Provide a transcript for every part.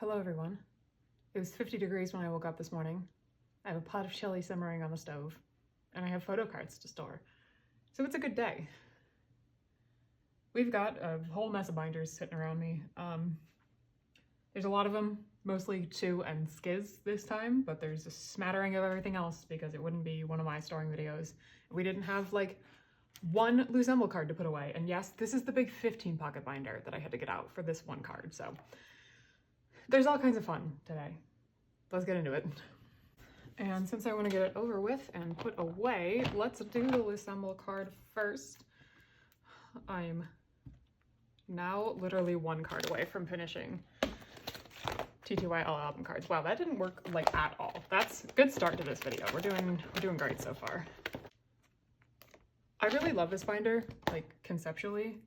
Hello everyone. It was 50 degrees when I woke up this morning. I have a pot of chili simmering on the stove, and I have Photocards to store. So it's a good day. We've got a whole mess of binders sitting around me. There's a lot of them, mostly Chuu and Skiz this time, but there's a smattering of everything else because it wouldn't be one of my storing videos if we didn't have like one loose envelope card to put away. And yes, this is the big 15 pocket binder that I had to get out for this one card, so there's all kinds of fun today. Let's get into it. And since I want to get it over with and put away, let's do the loose envelope card first. I'm now literally one card away from finishing TTYL album cards. Wow, that didn't work like at all. That's a good start to this video. We're doing great so far. I really love this binder, like conceptually.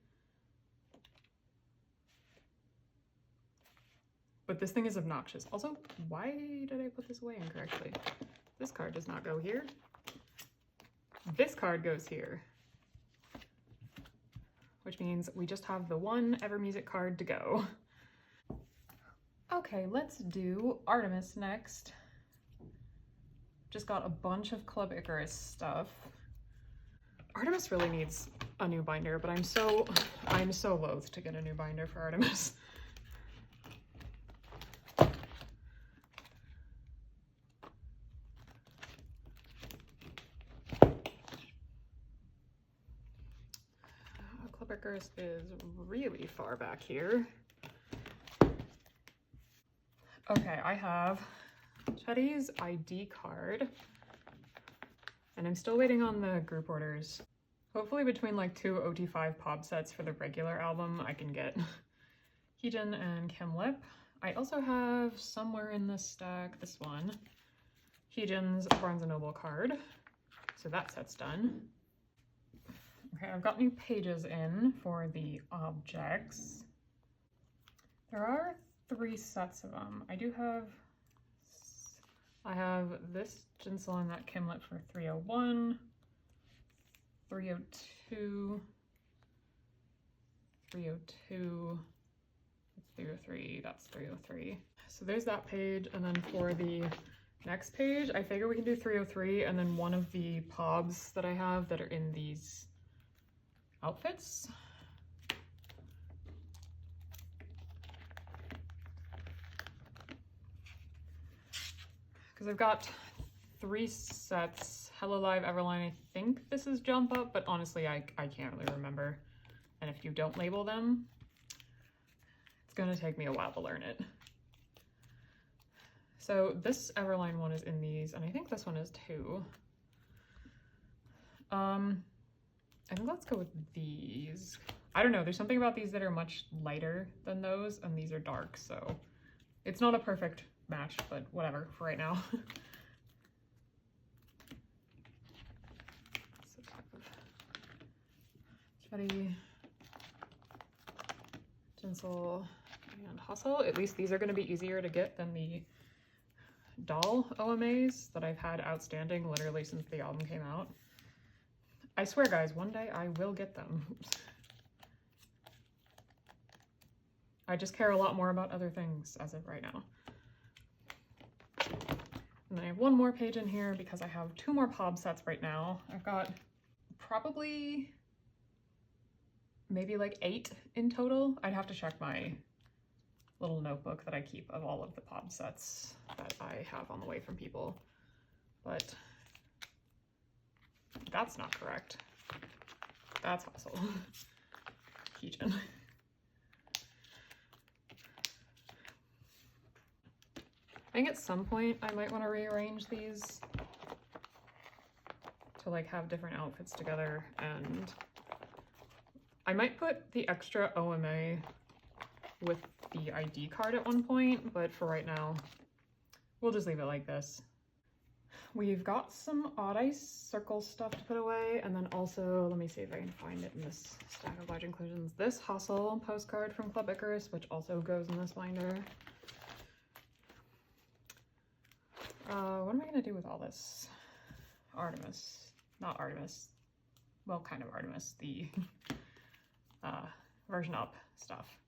But this thing is obnoxious. Also, why did I put this away incorrectly? This card does not go here. This card goes here. Which means we just have the one Ever Music card to go. Okay, let's do Artemis next. Just got a bunch of Club Icarus stuff. Artemis really needs a new binder, but I'm so loath to get a new binder for Artemis. Club Icarus is really far back here. Okay, I have Chetty's ID card, and I'm still waiting on the group orders. Hopefully between like 2 OT5 POB sets for the regular album, I can get Heejin and Kim Lip. I also have somewhere in this stack, this one, Heejin's Barnes & Noble card. So that set's done. Okay, I've got new pages in for the objects. There are 3 sets of them. I have this Jinsel and that Kimlet for 301, 302, 302, that's 303, that's 303. So there's that page, and then for the next page, I figure we can do 303 and then one of the POBs that I have that are in these outfits. Because I've got 3 sets. Hello Live, Everline, I think this is Jump Up, but honestly I can't really remember. And if you don't label them, it's gonna take me a while to learn it. So this Everline one is in these, and I think this one is too. I think let's go with these. I don't know, there's something about these that are much lighter than those, and these are dark, so it's not a perfect match, but whatever for right now. So Chetty, Jinsel, and Hustle. At least these are going to be easier to get than the doll OMAs that I've had outstanding literally since the album came out. I swear guys, one day I will get them. I just care a lot more about other things as of right now. And then I have one more page in here because I have 2 more POB sets right now. I've got probably maybe like 8 in total. I'd have to check my little notebook that I keep of all of the POB sets that I have on the way from people. But that's not correct. That's Hustle. Heejin. I think at some point I might want to rearrange these to like have different outfits together, and I might put the extra OMA with the ID card at one point, but for right now we'll just leave it like this. We've got some Odd Ice Circle stuff to put away, and then also, let me see if I can find it in this stack of large inclusions, this Hustle postcard from Club Icarus, which also goes in this binder. What am I going to do with all this? Artemis. Not Artemis. Well, kind of Artemis. The version up stuff.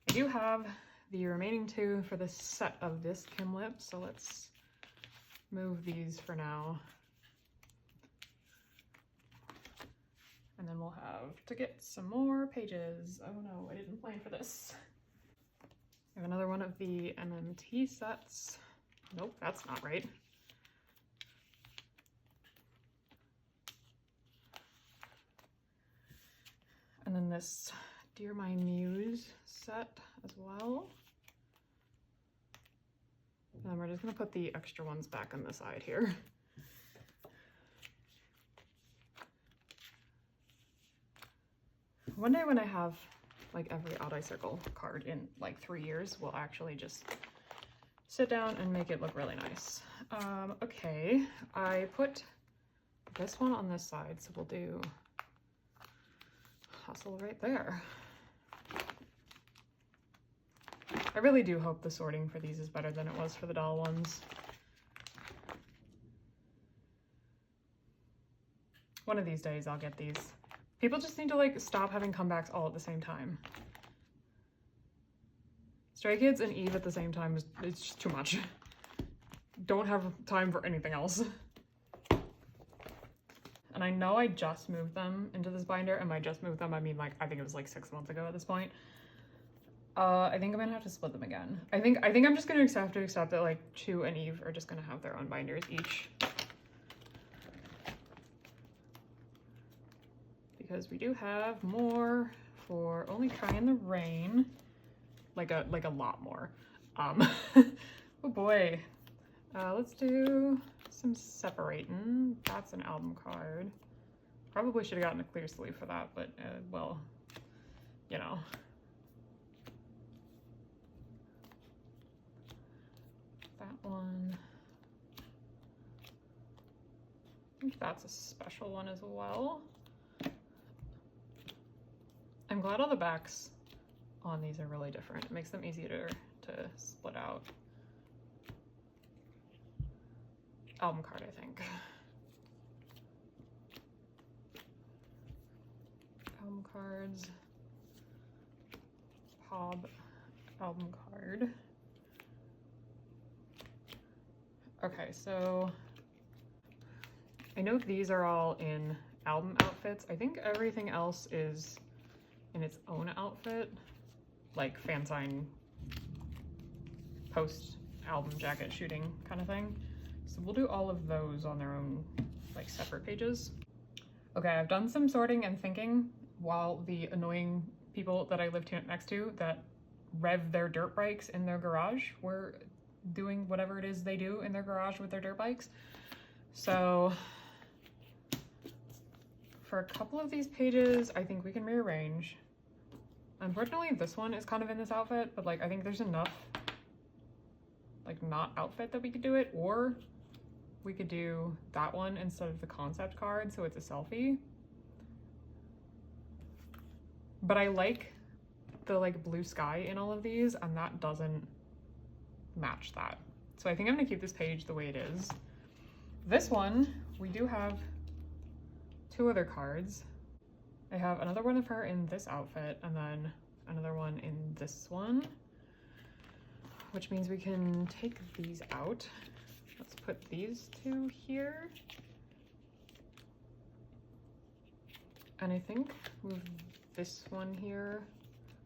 I do have the remaining two for the set of this Kim lip, so let's move these for now. And then we'll have to get some more pages. Oh no, I didn't plan for this. I have another one of the MMT sets. Nope, that's not right. And then this Dear My Muse set as well. And then we're just gonna put the extra ones back on the side here. One day when I have like every Odd Eye Circle card in like 3 years, we'll actually just sit down and make it look really nice. Okay, I put this one on this side, so we'll do Hustle right there. I really do hope the sorting for these is better than it was for the doll ones. One of these days I'll get these. People just need to like stop having comebacks all at the same time. Stray Kids and Eve at the same time it's just too much. Don't have time for anything else. And I know I just moved them into this binder, and by just moved them I mean like I think it was like 6 months ago at this point. I think I'm gonna have to split them again. I think I'm just gonna accept that like Chuu and Eve are just gonna have their own binders each. Because we do have more for Only Cry in the Rain. Like a lot more. Oh boy. Let's do some separating. That's an album card. Probably should have gotten a clear sleeve for that, but well, you know. That one. I think that's a special one as well. I'm glad all the backs on these are really different. It makes them easier to split out. Album card, I think. Album cards. POB album card. Okay, so I know these are all in album outfits. I think everything else is in its own outfit, like fan sign, post album jacket shooting kind of thing. So we'll do all of those on their own like separate pages. Okay, I've done some sorting and thinking while the annoying people that I lived next to that rev their dirt bikes in their garage were doing whatever it is they do in their garage with their dirt bikes. So for a couple of these pages, I think we can rearrange. Unfortunately, this one is kind of in this outfit, but like I think there's enough like not outfit that we could do it, or we could do that one instead of the concept card, so it's a selfie. But I like the like blue sky in all of these, and that doesn't match that. So I think I'm gonna keep this page the way it is. This one, we do have 2 other cards. I have another one of her in this outfit, and then another one in this one, which means we can take these out. Let's put these 2 here. And I think move this one here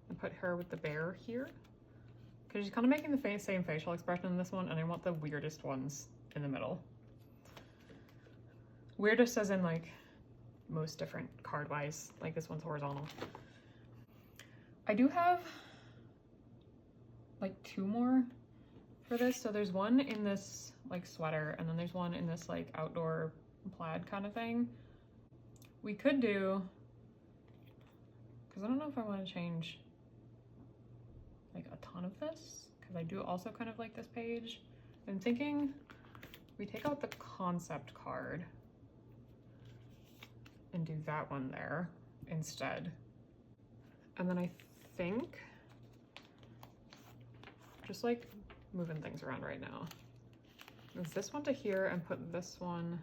and put her with the bear here. Because she's kind of making the same facial expression in this one, and I want the weirdest ones in the middle. Weirdest as in like most different card wise, like this one's horizontal. I do have like 2 more for this. So there's one in this like sweater, and then there's one in this like outdoor plaid kind of thing. We could do, because I don't know if I want to change like a ton of this, because I do also kind of like this page. I'm thinking we take out the concept card and do that one there instead. And then I think, just like moving things around right now, move this one to here and put this one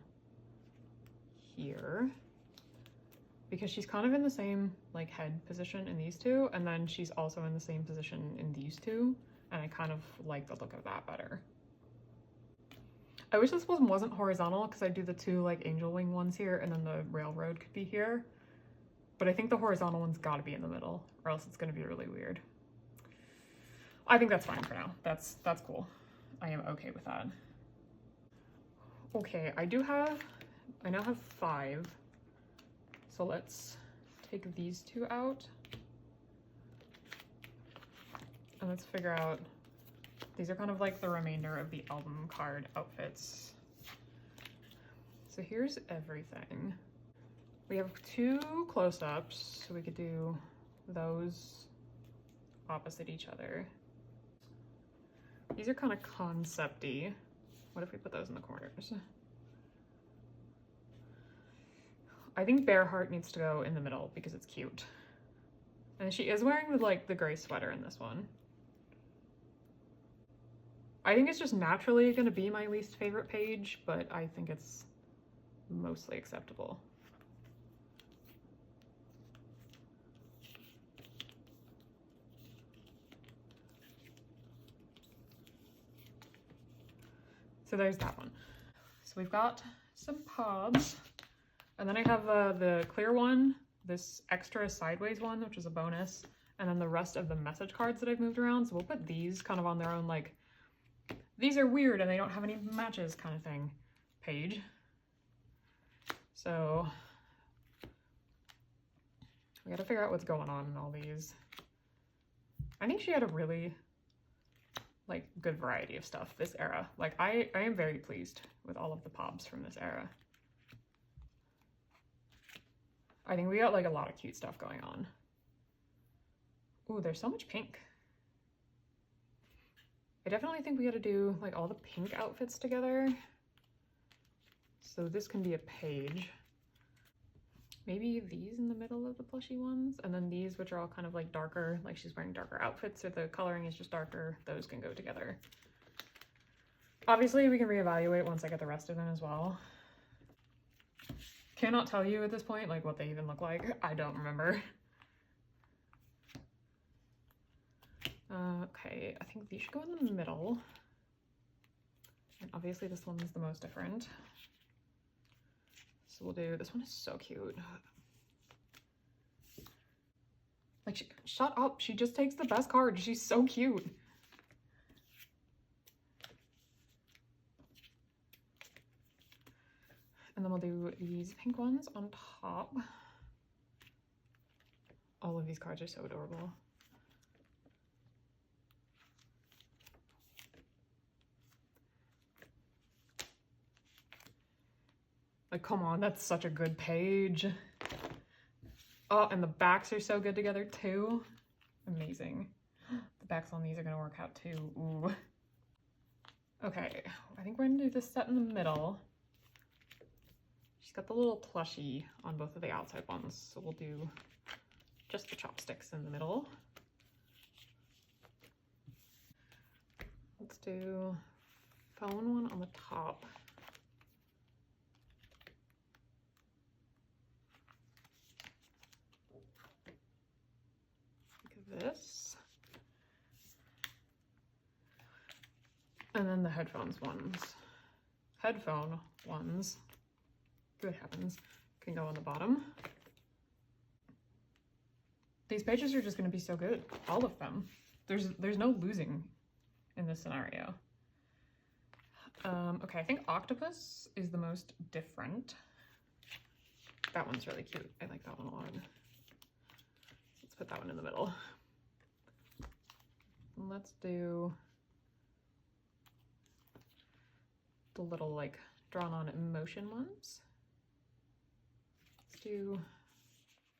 here, because she's kind of in the same like head position in these 2, and then she's also in the same position in these 2. and I kind of like the look of that better. I wish this one wasn't horizontal because I'd do the two like angel wing ones here and then the railroad could be here. But I think the horizontal one's gotta be in the middle or else it's gonna be really weird. I think that's fine for now. That's cool. I am okay with that. Okay, I now have 5. So let's take these 2 out. And let's figure out, these are kind of like the remainder of the album card outfits. So here's everything. We have 2 close-ups, so we could do those opposite each other. These are kind of concept-y. What if we put those in the corners? I think Bearheart needs to go in the middle because it's cute. And she is wearing the gray sweater in this one. I think it's just naturally going to be my least favorite page, but I think it's mostly acceptable. So there's that one. So we've got some POBs, and then I have the clear one, this extra sideways one, which is a bonus, and then the rest of the message cards that I've moved around. So we'll put these kind of on their own, like, these are weird and they don't have any matches kind of thing page. So we gotta figure out what's going on in all these. I think she had a really good variety of stuff this era. Like I am very pleased with all of the POBs from this era. I think we got a lot of cute stuff going on. Ooh, there's so much pink. I definitely think we gotta do all the pink outfits together. So this can be a page. Maybe these in the middle of the plushy ones, and then these, which are all kind of darker, like she's wearing darker outfits, or the coloring is just darker, those can go together. Obviously we can reevaluate once I get the rest of them as well. Cannot tell you at this point what they even look like. I don't remember. Okay, I think these should go in the middle. And obviously this one is the most different. So we'll do, this one is so cute. Shut up, she just takes the best card. She's so cute. And then we'll do these pink ones on top. All of these cards are so adorable. Come on, that's such a good page. Oh, and the backs are so good together too. Amazing. The backs on these are gonna work out too. Ooh. Okay, I think we're gonna do this set in the middle. She's got the little plushie on both of the outside ones, so we'll do just the chopsticks in the middle. Let's do phone one on the top. This, and then the headphone ones, good heavens, can go on the bottom. These pages are just going to be so good, all of them. There's no losing in this scenario. Okay, I think Octopus is the most different. That one's really cute. I like that one a lot. Let's put that one in the middle. Let's do the little drawn on emotion ones. Let's do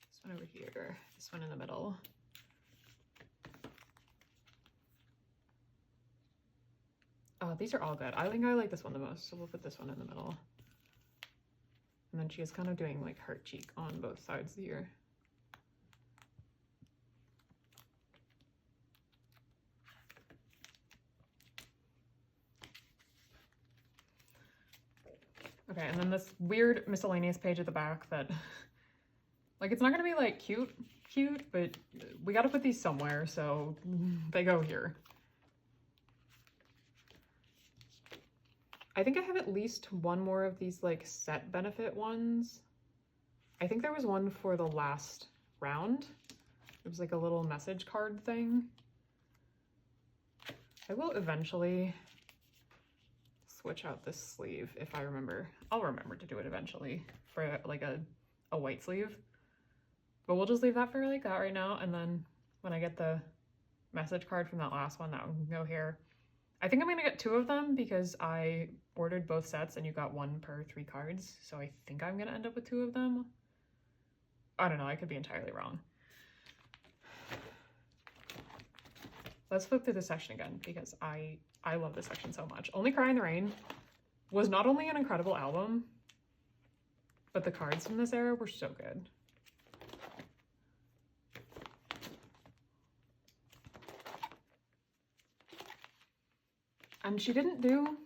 this one over here, this one in the middle. Oh, these are all good. I think I like this one the most, so we'll put this one in the middle. And then she is kind of doing heart cheek on both sides here. Okay, and then this weird miscellaneous page at the back that, it's not gonna be cute, but we gotta put these somewhere, so they go here. I think I have at least one more of these like set benefit ones. I think there was one for the last round. It was like a little message card thing. I will eventually switch out this sleeve if I remember. I'll remember to do it eventually for like a white sleeve. But we'll just leave that for like that right now, and then when I get the message card from that last one, that one can go here. I think I'm gonna get 2 of them because I ordered both sets and you got 1 per 3 cards, so I think I'm gonna end up with 2 of them. I don't know, I could be entirely wrong. Let's flip through this section again because I love this section so much. Only Cry in the Rain was not only an incredible album, but the cards from this era were so good. And she didn't do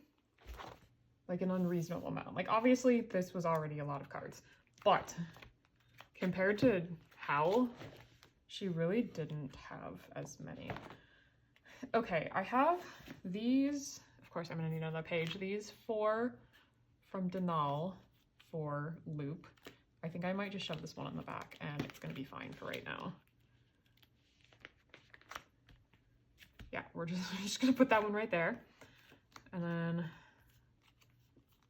like an unreasonable amount. Like obviously this was already a lot of cards, but compared to Howl, she really didn't have as many. Okay, I have these, of course I'm gonna need another page, these 4 from Denal for Loop. I think I might just shove this one on the back and it's gonna be fine for right now. Yeah, we're just gonna put that one right there. And then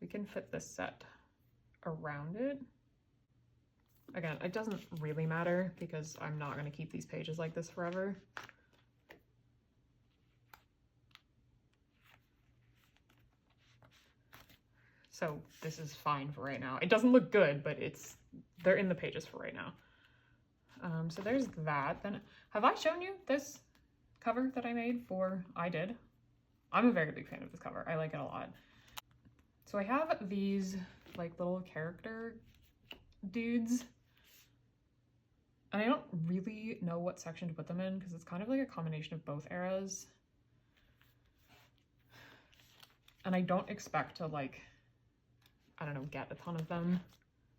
we can fit this set around it. Again, it doesn't really matter because I'm not gonna keep these pages like this forever. So this is fine for right now. It doesn't look good, but they're in the pages for right now. So there's that. Then have I shown you this cover that I made for I Did? I'm a very big fan of this cover. I like it a lot. So I have these like little character dudes. And I don't really know what section to put them in because it's kind of like a combination of both eras. And I don't expect to like, I don't know, get a ton of them.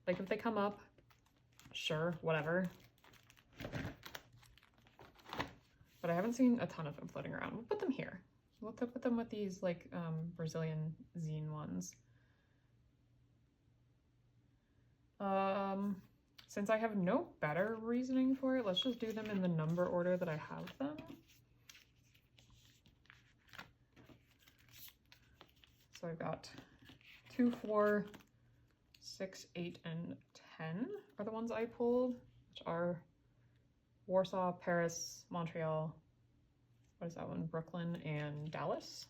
Like if they come up, sure, whatever. But I haven't seen a ton of them floating around. We'll put them here. We'll put them with these like Brazilian zine ones. Since I have no better reasoning for it, let's just do them in the number order that I have them. So I've got 2, 4, 6, 8, and 10 are the ones I pulled, which are Warsaw, Paris, Montreal, what is that one? Brooklyn and Dallas.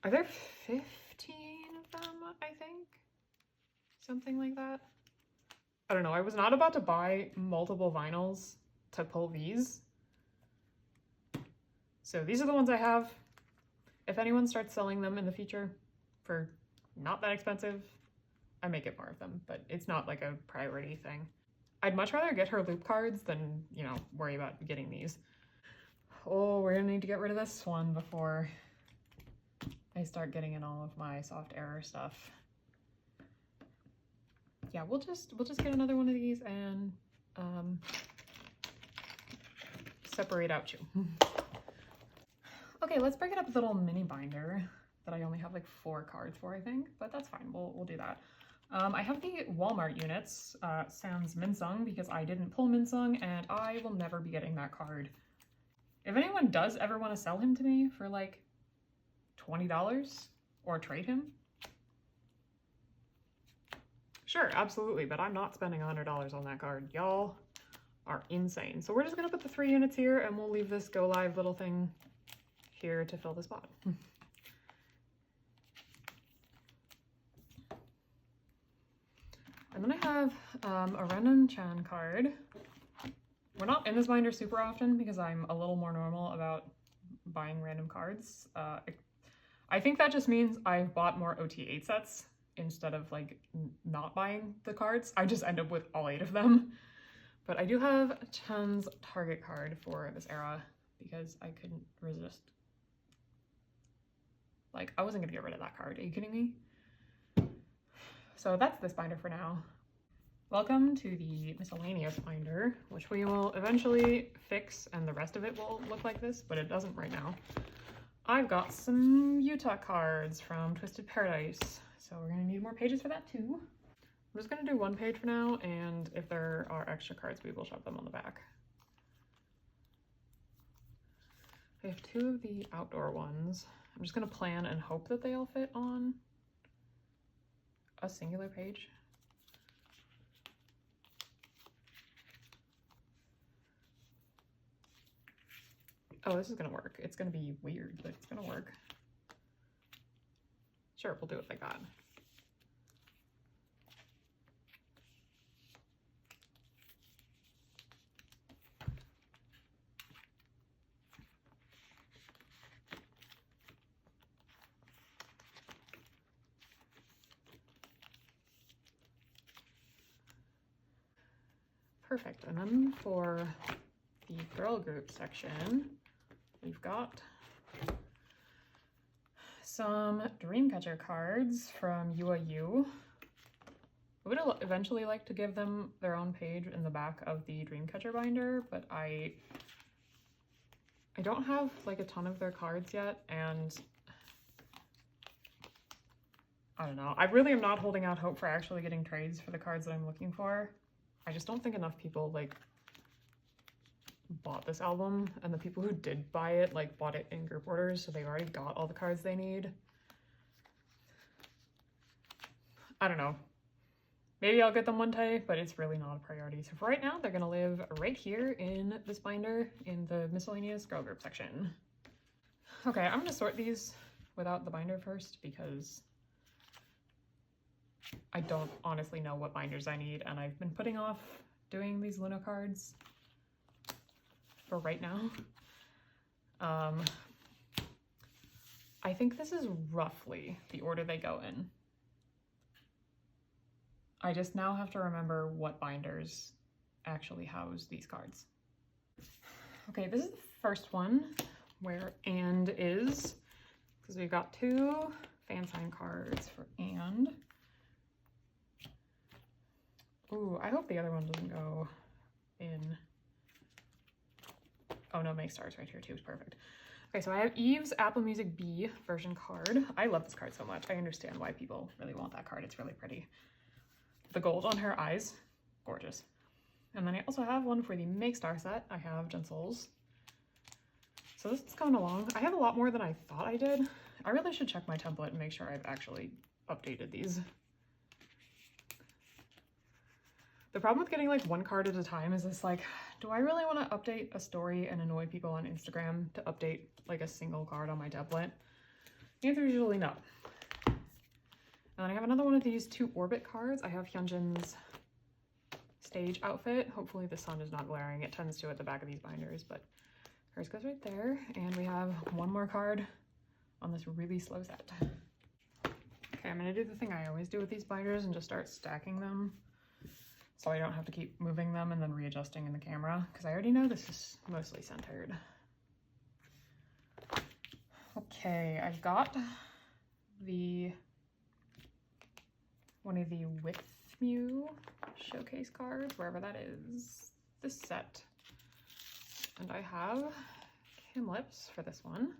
Are there 15 of them, I think? Something like that. I don't know. I was not about to buy multiple vinyls to pull these. So these are the ones I have. If anyone starts selling them in the future for not that expensive, I may get more of them, but it's not like a priority thing. I'd much rather get her loop cards than, you know, worry about getting these. Oh, we're gonna need to get rid of this one before I start getting in all of my soft error stuff. Yeah, we'll just get another one of these and separate out Chuu. Okay, let's break it up with a little mini binder that I only have like 4 cards for, I think, but that's fine. We'll do that. I have the Walmart units, sans Minsung, because I didn't pull Minsung and I will never be getting that card. If anyone does ever want to sell him to me for like $20 or trade him, sure, absolutely, but I'm not spending $100 on that card. Y'all are insane. So we're just gonna put the 3 units here and we'll leave this go live little thing here to fill the spot. And then I have a random Chan card. We're not in this binder super often because I'm a little more normal about buying random cards. I think that just means I've bought more OT8 sets instead of like not buying the cards. I just end up with all 8 of them. But I do have Chan's target card for this era because I couldn't resist. Like, I wasn't gonna get rid of that card. Are you kidding me? So that's this binder for now. Welcome to the Miscellaneous binder, which we will eventually fix and the rest of it will look like this, but it doesn't right now. I've got some Utah cards from Twisted Paradise, so we're gonna need more pages for that too. I'm just gonna do one page for now, and if there are extra cards, we will shove them on the back. I have two of the outdoor ones. I'm just gonna plan and hope that they all fit on a singular page. Oh, this is gonna work. It's gonna be weird, but it's gonna work. Sure, we'll do it like that. Perfect. And then for the girl group section, we've got some Dreamcatcher cards from UIU. I would eventually like to give them their own page in the back of the Dreamcatcher binder, but I don't have like a ton of their cards yet, and I don't know. I really am not holding out hope for actually getting trades for the cards that I'm looking for. I just don't think enough people like bought this album, and the people who did buy it like bought it in group orders, so they've already got all the cards they need. I don't know. Maybe I'll get them one day, but it's really not a priority. So for right now, they're gonna live right here in this binder in the Miscellaneous girl group section. Okay, I'm gonna sort these without the binder first because I don't honestly know what binders I need, and I've been putting off doing these Luna cards for right now. I think this is roughly the order they go in. I just now have to remember what binders actually house these cards. Okay, this is the first one where And is, because we've got two fan sign cards for And. Ooh, I hope the other one doesn't go in. Oh no, Make Stars right here too is perfect. Okay, so I have Eve's Apple Music B version card. I love this card so much. I understand why people really want that card. It's really pretty. The gold on her eyes, gorgeous. And then I also have one for the Make Star set. I have Jensel's. So this is coming along. I have a lot more than I thought I did. I really should check my template and make sure I've actually updated these. The problem with getting like one card at a time is this like, do I really want to update a story and annoy people on Instagram to update like a single card on my template? The answer is usually no. And then I have another one of these two Orbit cards. I have Hyunjin's stage outfit. Hopefully the sun is not glaring. It tends to at the back of these binders, but hers goes right there. And we have one more card on this really slow set. Okay, I'm gonna do the thing I always do with these binders and just start stacking them so I don't have to keep moving them and then readjusting in the camera, because I already know this is mostly centered. Okay, I've got one of the With Mew showcase cards, wherever that is, this set. And I have Kim Lips for this one.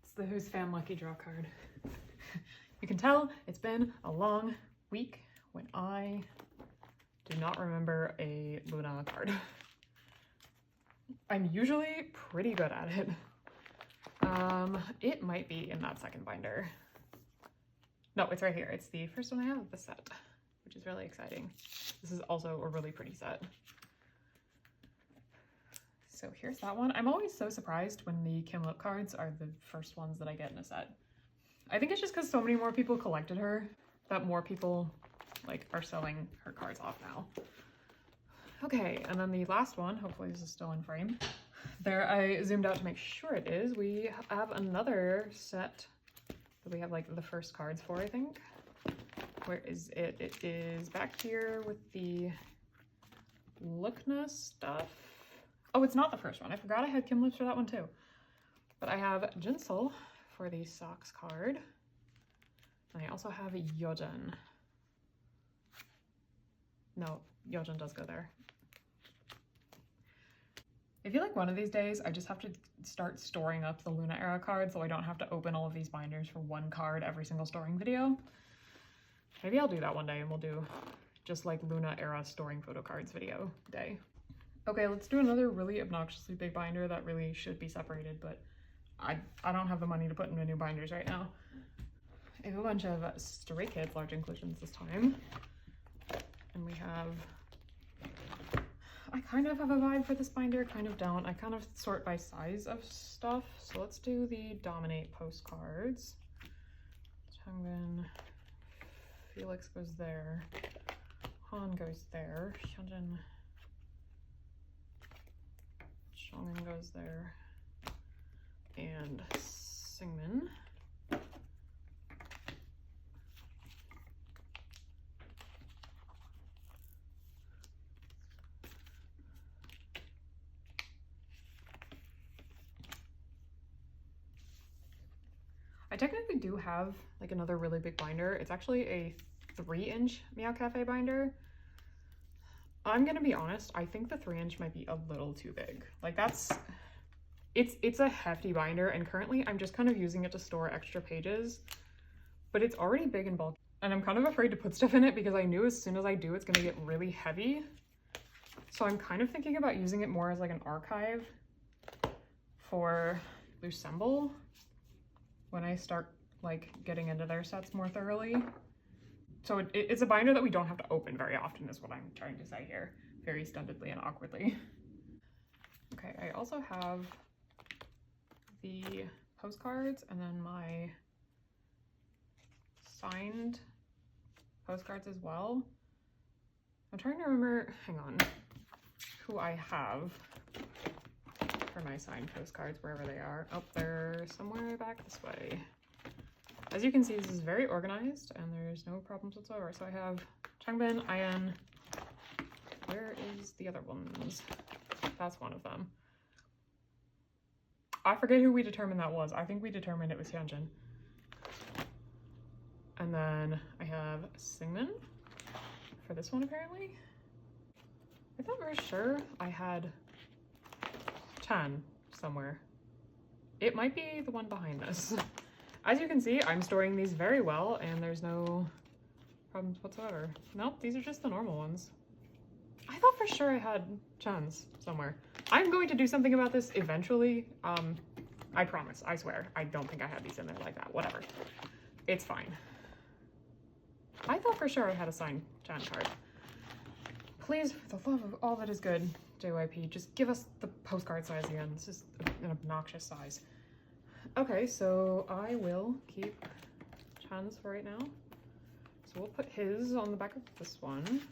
It's the Who's Fan Lucky Draw card. You can tell it's been a long week when I do not remember a Luna card. I'm usually pretty good at it. It might be in that second binder. No, it's right here. It's the first one I have of the set, which is really exciting. This is also a really pretty set. So here's that one. I'm always so surprised when the Kim Lip cards are the first ones that I get in a set. I think it's just because so many more people collected her that more people like are selling her cards off now. Okay, and then the last one, hopefully this is still in frame. There, I zoomed out to make sure it is. We have another set that we have like the first cards for, I think. Where is it? It is back here with the Lukna stuff. Oh, it's not the first one. I forgot I had Kim Lips for that one too. But I have Jinsel for the socks card. And I also have Yeojun. No, Yeojun does go there. I feel like one of these days I just have to start storing up the Luna era cards so I don't have to open all of these binders for one card every single storing video. Maybe I'll do that one day and we'll do just like Luna era storing photo cards video day. Okay, let's do another really obnoxiously big binder that really should be separated, but I don't have the money to put into new binders right now. I have a bunch of Stray Kids large inclusions this time. And we have, I kind of have a vibe for this binder, kind of don't. I kind of sort by size of stuff. So let's do the Dominate postcards. Changbin, Felix goes there. Han goes there. Hyunjin, Shongin goes there. And Singmin. I technically do have like another really big binder. It's actually a 3-inch Meow Cafe binder. I'm gonna be honest, I think the 3-inch might be a little too big. Like it's a hefty binder, and currently I'm just kind of using it to store extra pages, but it's already big and bulky. And I'm kind of afraid to put stuff in it because I knew as soon as I do, it's gonna get really heavy. So I'm kind of thinking about using it more as like an archive for Lucemble when I start like getting into their sets more thoroughly. So it's a binder that we don't have to open very often is what I'm trying to say here, very stuntedly and awkwardly. Okay, I also have the postcards and then my signed postcards as well. I'm trying to remember, hang on, who I have for my signed postcards, wherever they are. Oh, they're somewhere back this way. As you can see, this is very organized and there's no problems whatsoever. So I have Changbin, Ayan. Where is the other ones? That's one of them. I forget who we determined that was. I think we determined it was Hyunjin. And then I have Singmin for this one apparently. I thought for sure I had Chan somewhere. It might be the one behind this. As you can see, I'm storing these very well and there's no problems whatsoever. Nope, these are just the normal ones. I thought for sure I had Chan's somewhere. I'm going to do something about this eventually. I promise, I swear. I don't think I had these in there like that. Whatever. It's fine. I thought for sure I had a signed Chan card. Please, for the love of all that is good, JYP, just give us the postcard size again. This is an obnoxious size. Okay, so I will keep Chan's for right now. So we'll put his on the back of this one.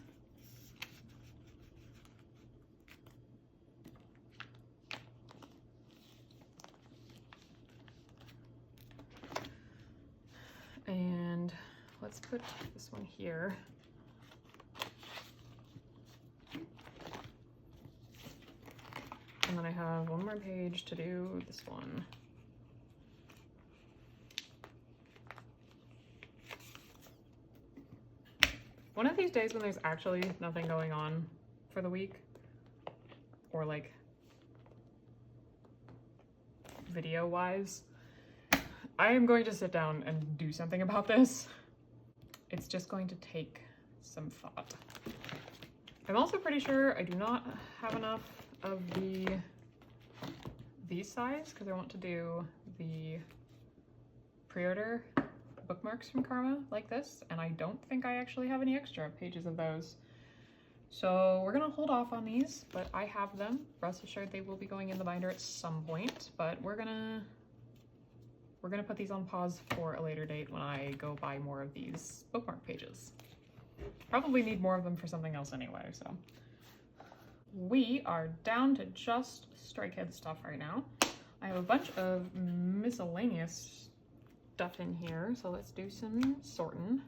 And let's put this one here. And then I have one more page to do this one. One of these days when there's actually nothing going on for the week, or like video-wise, I am going to sit down and do something about this. It's just going to take some thought. I'm also pretty sure I do not have enough of these size because I want to do the pre-order bookmarks from Karma like this, and I don't think I actually have any extra pages of those. So we're gonna hold off on these, but I have them. Rest assured they will be going in the binder at some point, but we're gonna put these on pause for a later date when I go buy more of these bookmark pages. Probably need more of them for something else anyway, so. We are down to just Stray Kids stuff right now. I have a bunch of miscellaneous stuff in here, so let's do some sorting.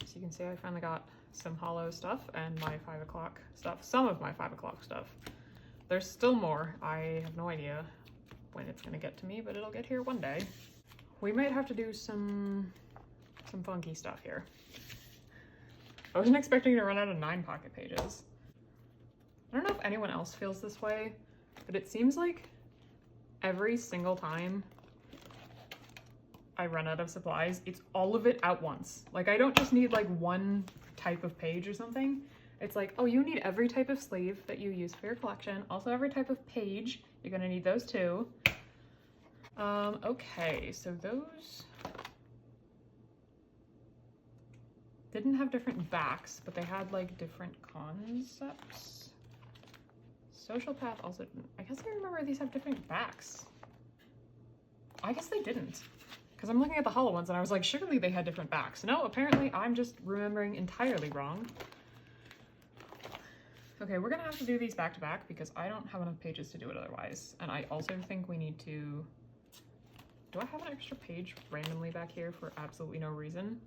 So you can see I finally got some hollow stuff and my 5 o'clock stuff, some of my 5 o'clock stuff. There's still more. I have no idea when it's gonna get to me, but it'll get here one day. We might have to do some funky stuff here. I wasn't expecting to run out of 9 pocket pages. I don't know if anyone else feels this way, but it seems like every single time I run out of supplies, it's all of it at once. Like, I don't just need like one type of page or something. It's like, oh, you need every type of sleeve that you use for your collection. Also every type of page, you're gonna need those too. Okay, so those didn't have different backs, but they had like different concepts. Social Path also didn't. I guess I remember these have different backs. I guess they didn't. Because I'm looking at the hollow ones and I was like, surely they had different backs. No, apparently I'm just remembering entirely wrong. Okay, we're gonna have to do these back to back because I don't have enough pages to do it otherwise. And I also think we need to... Do I have an extra page randomly back here for absolutely no reason?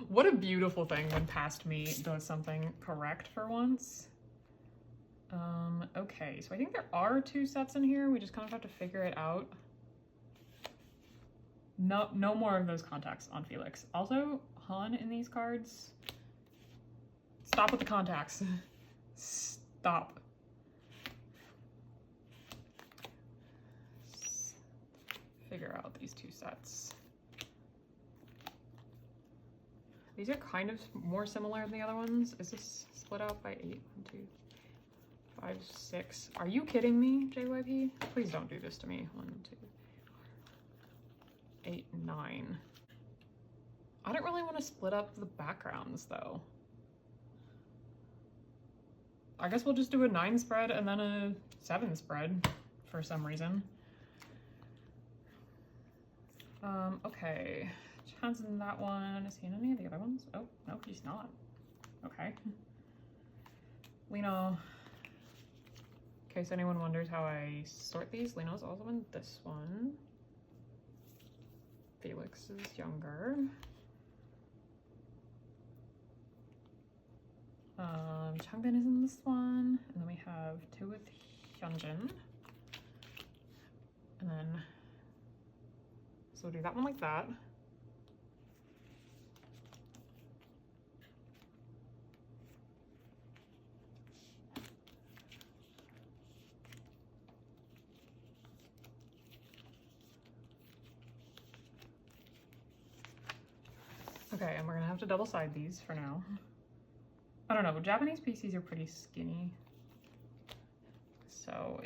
What a beautiful thing when Past Me does something correct for once. Okay, so I think there are 2 sets in here. We just kind of have to figure it out. No more of those contacts on Felix. Also, Han in these cards. Stop with the contacts. Stop. Figure out these 2 sets. These are kind of more similar than the other ones. Is this split out by 8? 1, 2, 5, 6. Are you kidding me, JYP? Please don't do this to me. 1, 2, 8, 9. I don't really want to split up the backgrounds though. I guess we'll just do a 9 spread and then a 7 spread for some reason. Okay. Chan's in that one. Is he in any of the other ones? Oh, no, he's not. Okay. Lino. In case anyone wonders how I sort these, Lino's also in this one. Felix is younger. Changbin is in this one. And then we have 2 with Hyunjin. And then, so we'll do that one like that. Okay, and we're gonna have to double side these for now. I don't know, Japanese PCs are pretty skinny. So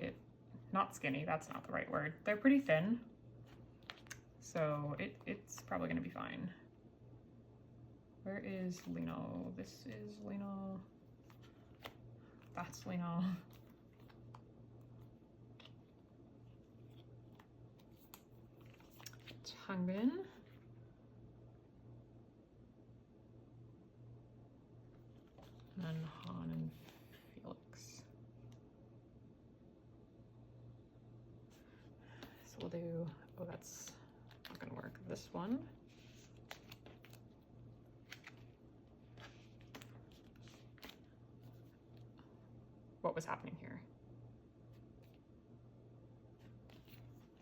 not skinny, that's not the right word. They're pretty thin. So it's probably gonna be fine. Where is Lino? This is Lino. That's Lino. Changbin. And then Han and Felix. So we'll do, oh, that's not gonna work. This one. What was happening here?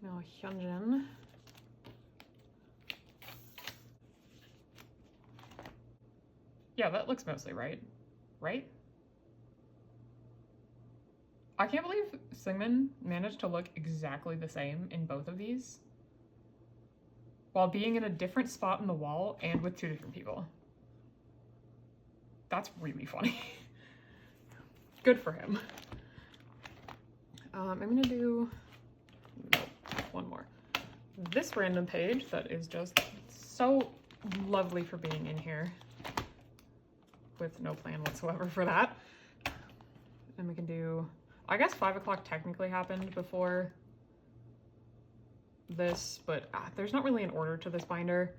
Now Hyunjin. Yeah, that looks mostly right. Right? I can't believe Singmin managed to look exactly the same in both of these while being in a different spot in the wall and with 2 different people. That's really funny. Good for him. I'm gonna do one more. This random page that is just so lovely for being in here, with no plan whatsoever for that. And we can do, I guess 5 o'clock technically happened before this, but there's not really an order to this binder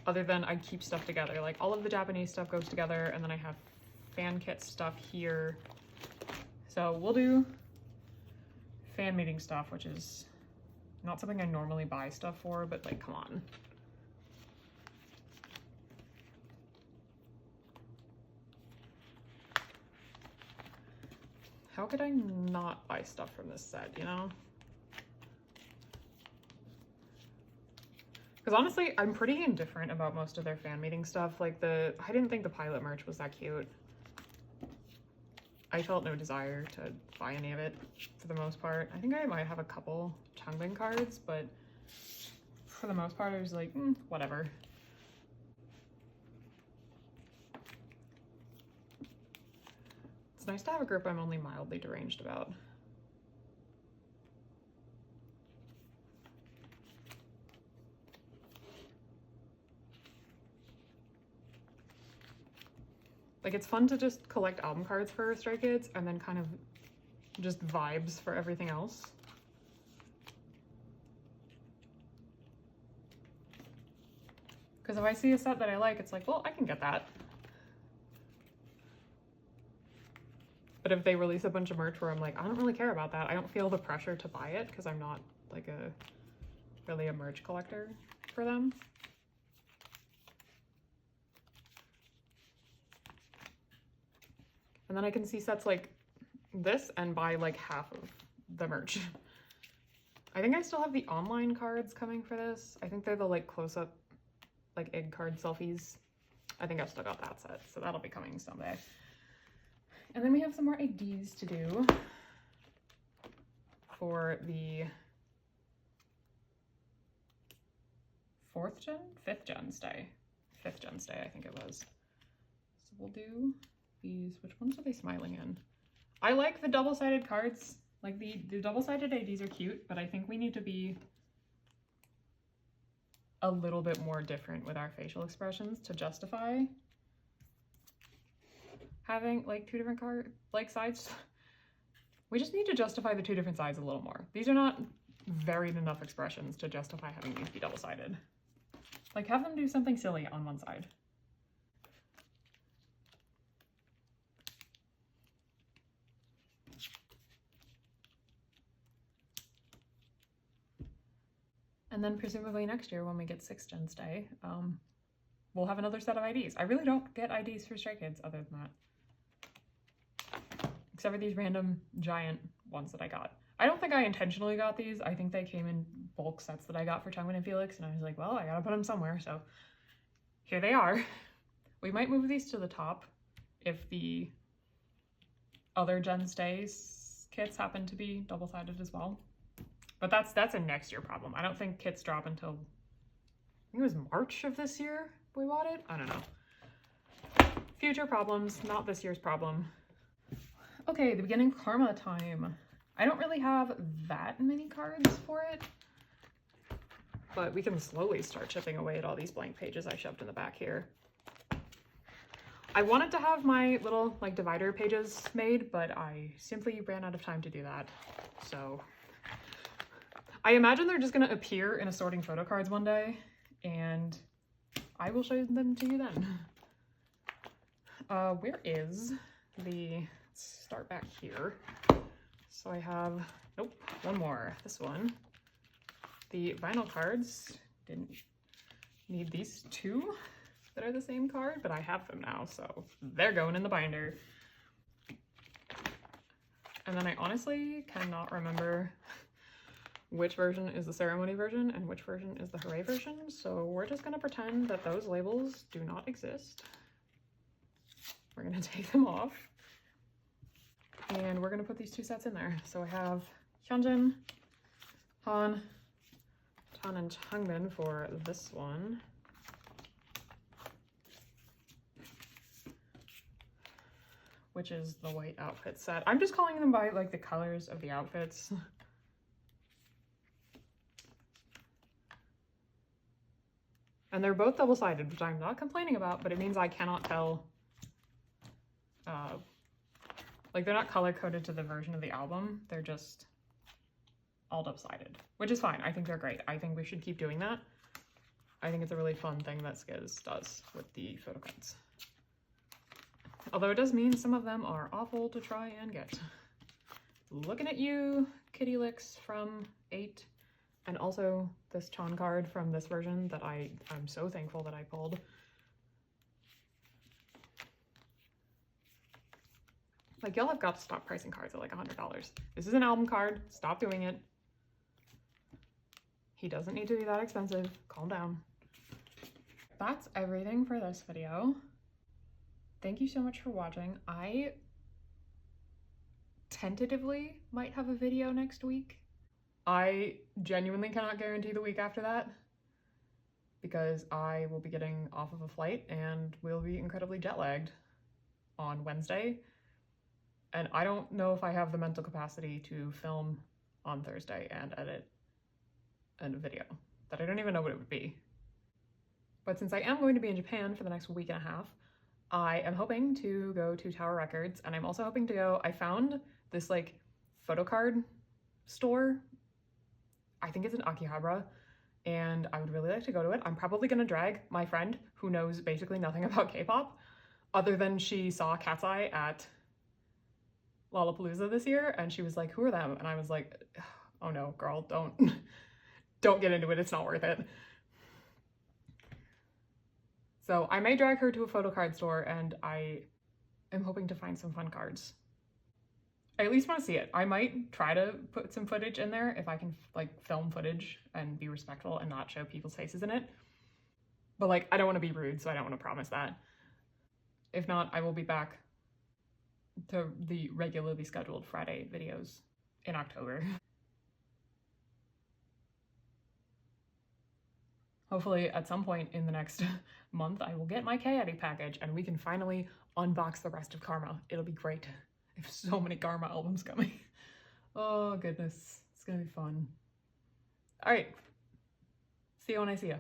other than I keep stuff together. Like all of the Japanese stuff goes together and then I have fan kit stuff here. So we'll do fan meeting stuff, which is not something I normally buy stuff for, but like, come on. How could I not buy stuff from this set, you know? Because honestly, I'm pretty indifferent about most of their fan meeting stuff. Like I didn't think the pilot merch was that cute. I felt no desire to buy any of it for the most part. I think I might have a couple Changbin cards, but for the most part I was like, whatever. It's nice to have a group I'm only mildly deranged about. Like, it's fun to just collect album cards for Stray Kids and then kind of just vibes for everything else. Because if I see a set that I like, it's like, well, I can get that. But if they release a bunch of merch where I'm like, I don't really care about that, I don't feel the pressure to buy it because I'm not like really a merch collector for them. And then I can see sets like this and buy like half of the merch. I think I still have the online cards coming for this. I think they're the like close-up like egg card selfies. I think I've still got that set, so that'll be coming someday. And then we have some more IDs to do for the 5th gen stay. 5th gen stay, I think it was. So we'll do these. Which ones are they smiling in? I like the double-sided cards. Like the double-sided IDs are cute, but I think we need to be a little bit more different with our facial expressions to justify having like 2 different sides. We just need to justify the 2 different sides a little more. These are not varied enough expressions to justify having these be double-sided. Like, have them do something silly on one side. And then presumably next year when we get 6th gen stay, we'll have another set of IDs. I really don't get IDs for Stray Kids other than that. Except for these random giant ones that I got. I don't think I intentionally got these. I think they came in bulk sets that I got for Changbin and Felix, and I was like, well, I gotta put them somewhere, so here they are. We might move these to the top if the other Gen Stays kits happen to be double-sided as well. But that's a next year problem. I don't think kits drop until, I think it was March of this year we bought it? I don't know. Future problems, not this year's problem. Okay, the beginning karma time. I don't really have that many cards for it, but we can slowly start chipping away at all these blank pages I shoved in the back here. I wanted to have my little like divider pages made, but I simply ran out of time to do that. So I imagine they're just gonna appear in Assorting Photocards one day, and I will show them to you then. Where is the, let's start back here. So I have, nope, one more, this one. The vinyl cards, didn't need these 2 that are the same card, but I have them now, so they're going in the binder. And then I honestly cannot remember which version is the ceremony version and which version is the hooray version, so we're just gonna pretend that those labels do not exist. We're gonna take them off, and we're gonna put these 2 sets in there. So I have Hyunjin, Han, Tan, and Changbin for this one. Which is the white outfit set. I'm just calling them by like the colors of the outfits. And they're both double-sided, which I'm not complaining about, but it means I cannot tell, like they're not color-coded to the version of the album, they're just all double-sided, which is fine. I think they're great. I think we should keep doing that. I think it's a really fun thing that Skiz does with the Photocards. Although it does mean some of them are awful to try and get. Looking at you, Kitty Licks from 8. And also this Chan card from this version that I'm so thankful that I pulled. Like, y'all have got to stop pricing cards at like $100. This is an album card. Stop doing it. He doesn't need to be that expensive. Calm down. That's everything for this video. Thank you so much for watching. I tentatively might have a video next week. I genuinely cannot guarantee the week after that because I will be getting off of a flight and will be incredibly jet lagged on Wednesday. And I don't know if I have the mental capacity to film on Thursday and edit a video that I don't even know what it would be. But since I am going to be in Japan for the next week and a half, I am hoping to go to Tower Records, and I'm also hoping to go, I found this like photocard store. I think it's in Akihabara, and I would really like to go to it. I'm probably gonna drag my friend who knows basically nothing about K-pop, other than she saw Cat's Eye at Lollapalooza this year, and she was like, who are them? And I was like, oh no, girl, don't get into it, it's not worth it. So I may drag her to a photocard store, and I am hoping to find some fun cards. I at least want to see it. I might try to put some footage in there if I can like film footage and be respectful and not show people's faces in it. But like, I don't want to be rude, so I don't want to promise that. If not, I will be back to the regularly scheduled Friday videos in October. Hopefully at some point in the next month, I will get my K-Eddy package and we can finally unbox the rest of Karma. It'll be great. I have so many Karma albums coming. Oh goodness, it's gonna be fun. All right, see you when I see you.